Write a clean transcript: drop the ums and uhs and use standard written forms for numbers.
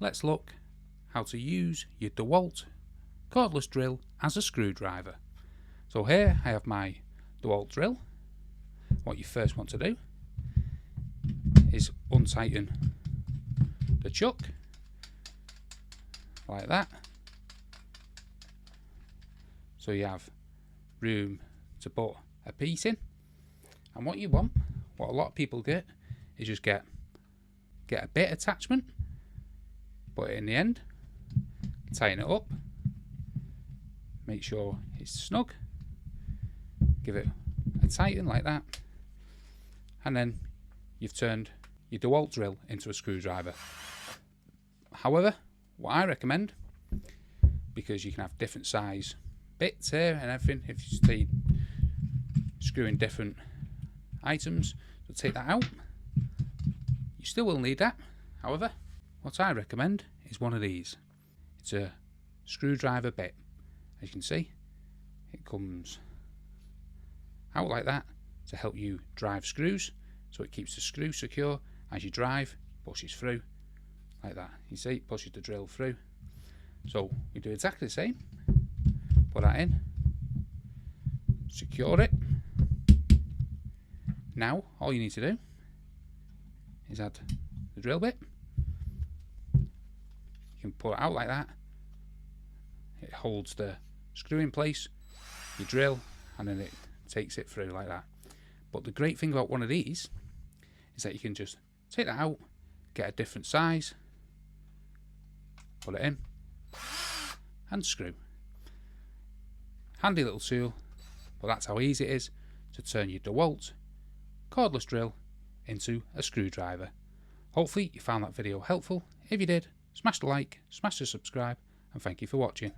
let's look how to use your DeWALT cordless drill as a screwdriver. So here I have my DeWALT drill. What you first want to do is untighten the chuck like that, so you have room to put a piece in. And what you want, what a lot of people get, is just get a bit attachment, put it in the end, tighten it up, make sure it's snug, give it a tighten like that, and then you've turned your DeWALT drill into a screwdriver. However, what I recommend, because you can have different size bits here and everything, if you stay screwing different items, so take that out. You still will need that. However, what I recommend is one of these. It's a screwdriver bit. As you can see, it comes out like that to help you drive screws, so it keeps the screw secure as you drive, pushes through like that. You see, it pushes the drill through. So we do exactly the same. Put that in, secure it. Now all you need to do is add the drill bit. You can pull it out like that. It holds the screw in place, you drill, and then it takes it through like that. But the great thing about one of these is that you can just take that out, get a different size, put it in, and screw. Handy little tool, but that's how easy it is to turn your DeWALT cordless drill into a screwdriver. Hopefully you found that video helpful. If you did, smash the like, smash the subscribe, and thank you for watching.